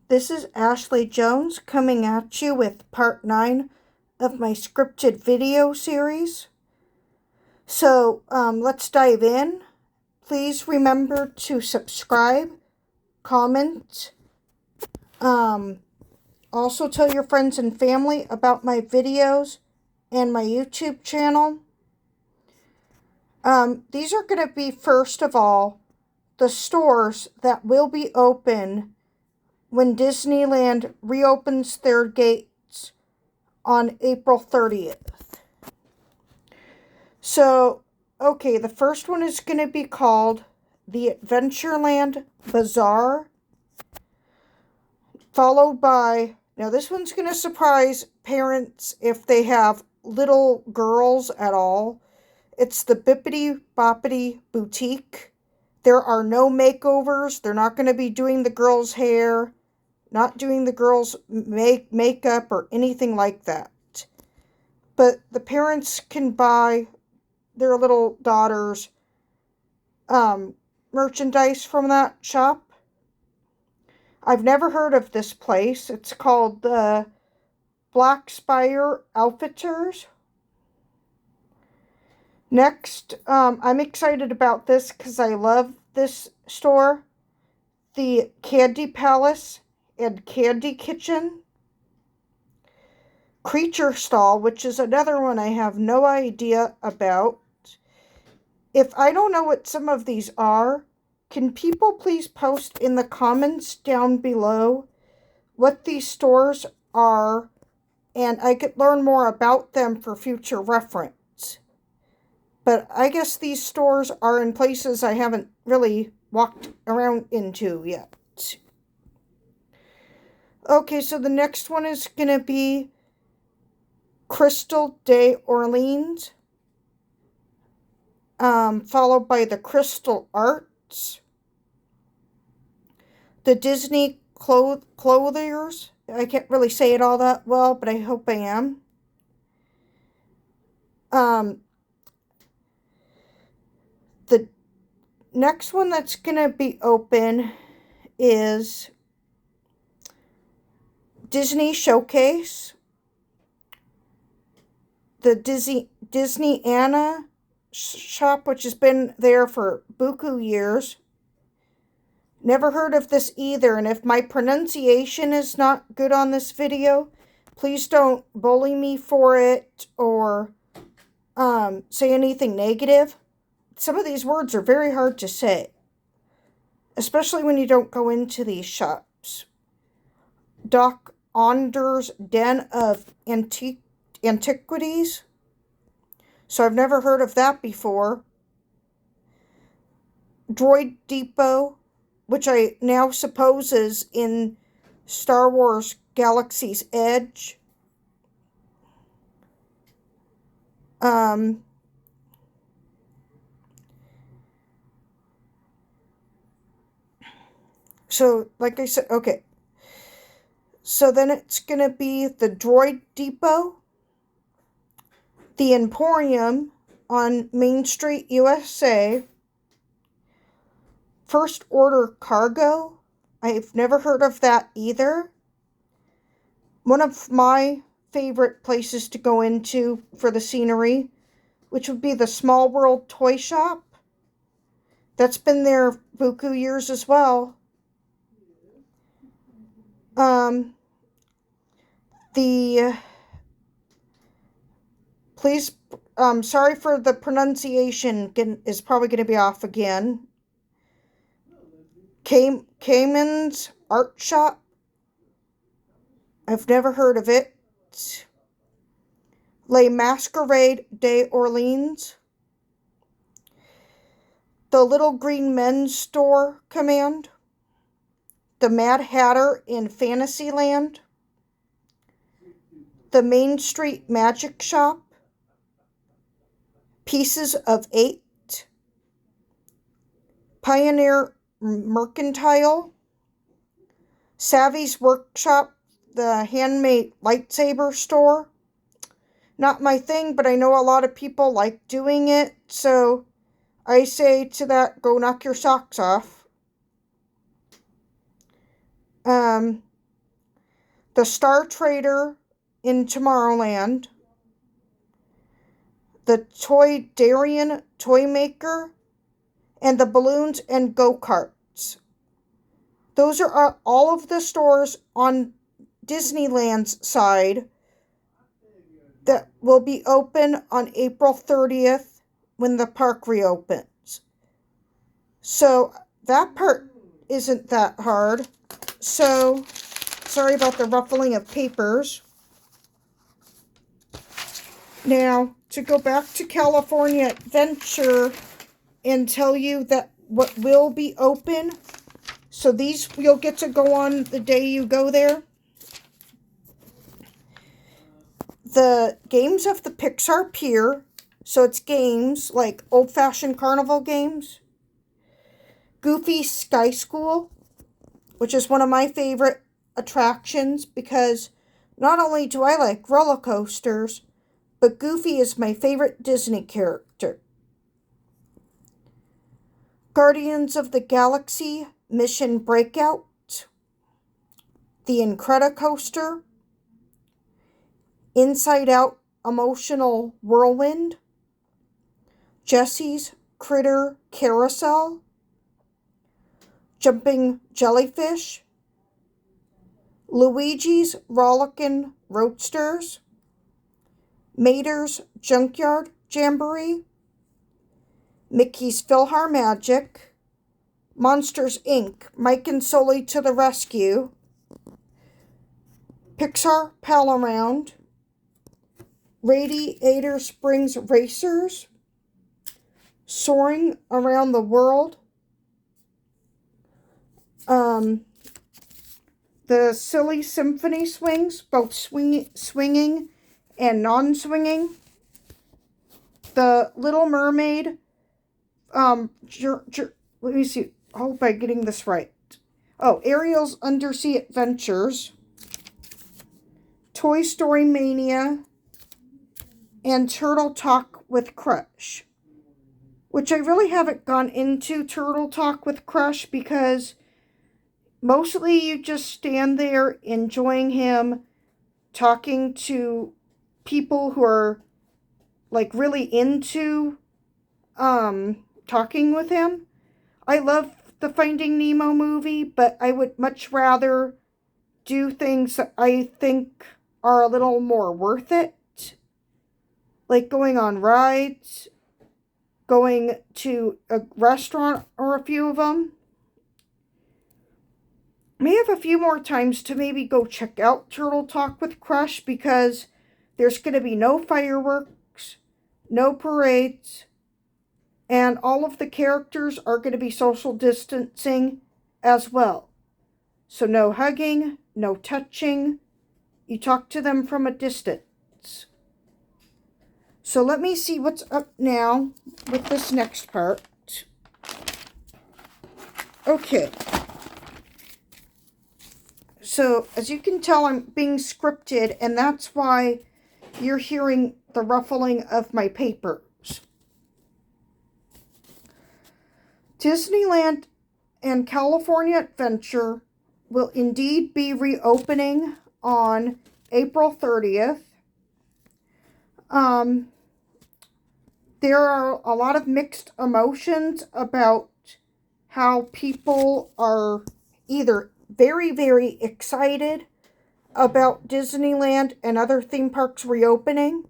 This is Ashley Jones coming at you with part 9 of my scripted video series. So let's dive in. Please remember to subscribe, comment, also tell your friends and family about my videos and my YouTube channel. These are going to be, first of all, the stores that will be open when Disneyland reopens their gates on April 30th. So, okay, the first one is going to be called the Adventureland Bazaar, followed by, now this one's going to surprise parents if they have little girls at all. It's the Bippity Boppity Boutique. There are no makeovers. They're not going to be doing the girls' hair, not doing the girls' makeup or anything like that. But the parents can buy their little daughters merchandise from that shop. I've never heard of this place. It's called the Black Spire Outfitters. Next, I'm excited about this because I love this store. The Candy Palace and Candy Kitchen. Creature Stall, which is another one I have no idea about. If I don't know what some of these are, can people please post in the comments down below what these stores are, and I could learn more about them for future reference. But I guess these stores are in places I haven't really walked around into yet. Okay, so the next one is going to be Crystal des Orleans, followed by the Crystal Arts, the Disney Clothiers. I can't really say it all that well, but I hope I am. The next one that's going to be open is Disney Showcase, the Disney Anna shop, which has been there for buku years. Never heard of this either, and if my pronunciation is not good on this video, please don't bully me for it or say anything negative. Some of these words are very hard to say, especially when you don't go into these shops. Doc Onder's Den of Antiquities. So I've never heard of that before. Droid Depot, which I now suppose is in Star Wars Galaxy's Edge. So, like I said, okay. So then it's going to be the Droid Depot, the Emporium on Main Street, USA, First Order Cargo. I've never heard of that either. One of my favorite places to go into for the scenery, which would be the Small World Toy Shop. That's been there buku years as well. Sorry for the pronunciation, is probably going to be off again. Cayman's Art Shop. I've never heard of it. Les Masquerade des Orleans. The Little Green Men's Store Command. The Mad Hatter in Fantasyland. The Main Street Magic Shop. Pieces of 8. Pioneer Mercantile. Savvy's Workshop, the handmade lightsaber store. Not my thing, but I know a lot of people like doing it, so I say to that, go knock your socks off. the Star Trader in Tomorrowland, the Toy Darien Toy Maker, and the Balloons and Go-Karts. Those are all of the stores on Disneyland's side that will be open on April 30th when the park reopens. So that part isn't that hard. So, sorry about the ruffling of papers. Now, to go back to California Adventure and tell you that what will be open. So these you'll get to go on the day you go there. The games of the Pixar Pier. So it's games like old-fashioned carnival games. Goofy Sky School, which is one of my favorite attractions because not only do I like roller coasters, but Goofy is my favorite Disney character. Guardians of the Galaxy Mission Breakout, The Incredicoaster, Inside Out Emotional Whirlwind, Jessie's Critter Carousel, Jumping Jellyfish, Luigi's Rollickin' Roadsters, Mater's Junkyard Jamboree, Mickey's PhilharMagic, Monsters, Inc., Mike and Sully to the Rescue, Pixar Pal-Around, Radiator Springs Racers, Soaring Around the World, the Silly Symphony Swings, both swinging and non-swinging, the Little Mermaid, let me see, I hope I'm getting this right. Oh, Ariel's Undersea Adventures, Toy Story Mania, and Turtle Talk with Crush. Which I really haven't gone into Turtle Talk with Crush because mostly you just stand there enjoying him talking to people who are like really into talking with him. I love the Finding Nemo movie, but I would much rather do things that I think are a little more worth it. Like going on rides, going to a restaurant or a few of them. May have a few more times to maybe go check out Turtle Talk with Crush because there's going to be no fireworks, no parades, and all of the characters are going to be social distancing as well. So no hugging, no touching. You talk to them from a distance. So let me see what's up now with this next part. Okay. So as you can tell, I'm being scripted, and that's why you're hearing the ruffling of my papers. Disneyland and California Adventure will indeed be reopening on April 30th. There are a lot of mixed emotions about how people are either very, very excited about Disneyland and other theme parks reopening,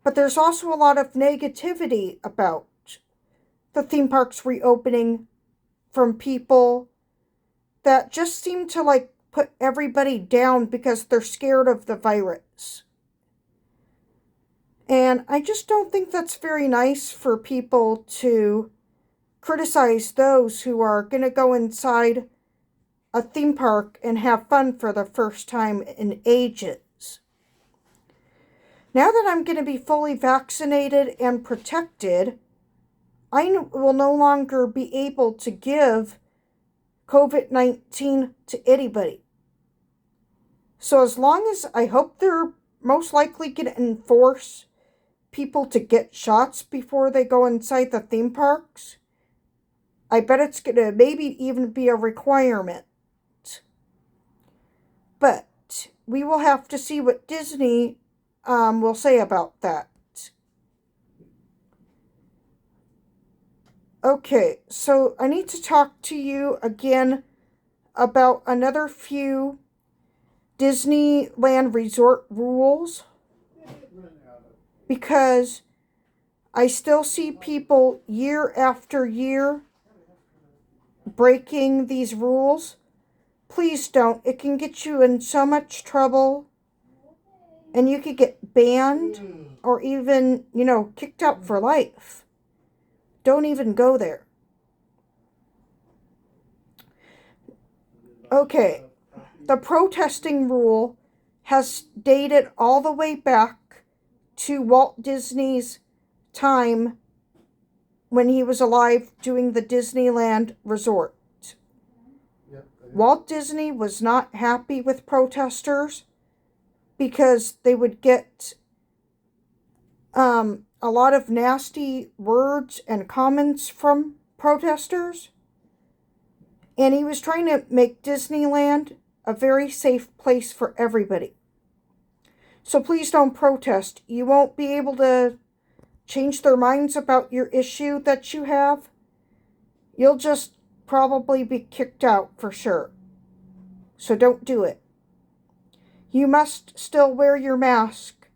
but there's also a lot of negativity about the theme parks reopening from people that just seem to like put everybody down because they're scared of the virus. And I just don't think that's very nice for people to criticize those who are going to go inside a theme park and have fun for the first time in ages. Now that I'm going to be fully vaccinated and protected, I will no longer be able to give COVID-19 to anybody. So as long as I hope they're most likely going to enforce people to get shots before they go inside the theme parks, I bet it's going to maybe even be a requirement. But we will have to see what Disney will say about that. Okay, so I need to talk to you again about another few Disneyland Resort rules, because I still see people year after year breaking these rules. Please don't. It can get you in so much trouble, and you could get banned or even, kicked out for life. Don't even go there. Okay, the protesting rule has dated all the way back to Walt Disney's time when he was alive doing the Disneyland Resort. Walt Disney was not happy with protesters because they would get a lot of nasty words and comments from protesters. And he was trying to make Disneyland a very safe place for everybody. So please don't protest. You won't be able to change their minds about your issue that you have. You'll just probably be kicked out for sure. So don't do it. You must still wear your mask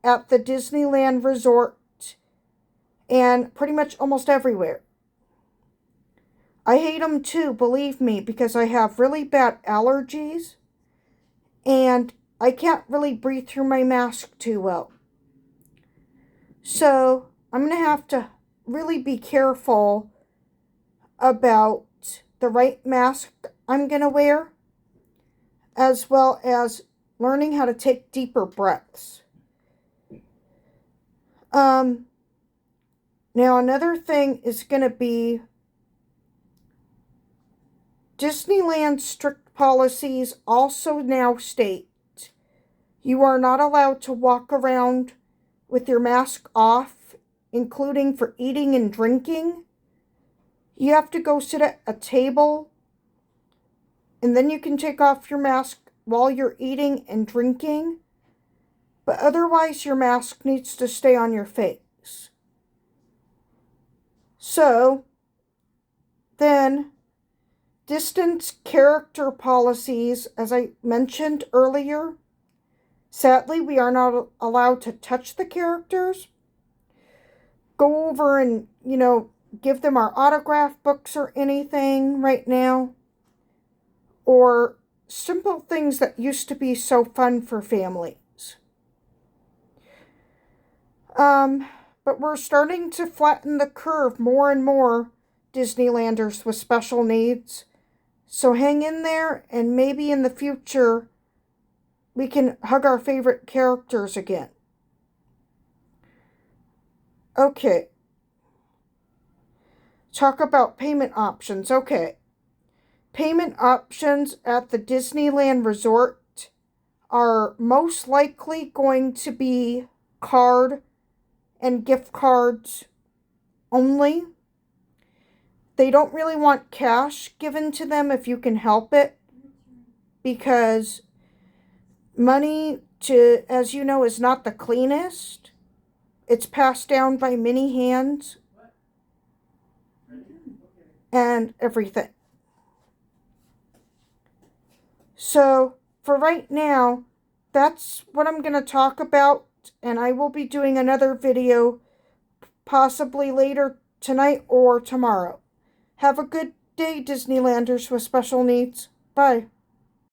at the Disneyland Resort and pretty much almost everywhere. I hate them too, believe me, because I have really bad allergies and I can't really breathe through my mask too well. So I'm going to have to really be careful about the right mask I'm going to wear, as well as learning how to take deeper breaths. Now another thing is going to be Disneyland's strict policies also now state you are not allowed to walk around with your mask off, including for eating and drinking. You have to go sit at a table, and then you can take off your mask while you're eating and drinking, but otherwise your mask needs to stay on your face. So, then, distance character policies, as I mentioned earlier. Sadly, we are not allowed to touch the characters, go over and, give them our autograph books or anything right now, or simple things that used to be so fun for families. But we're starting to flatten the curve more and more, Disneylanders with special needs. So hang in there, and maybe in the future we can hug our favorite characters again. Okay. Talk about payment options. Okay. Payment options at the Disneyland Resort are most likely going to be card and gift cards only. They don't really want cash given to them if you can help it, because money, as you know, is not the cleanest. It's passed down by many hands and everything. So for right now, that's what I'm going to talk about, and I will be doing another video possibly later tonight or tomorrow. Have a good day, Disneylanders with special needs. Bye.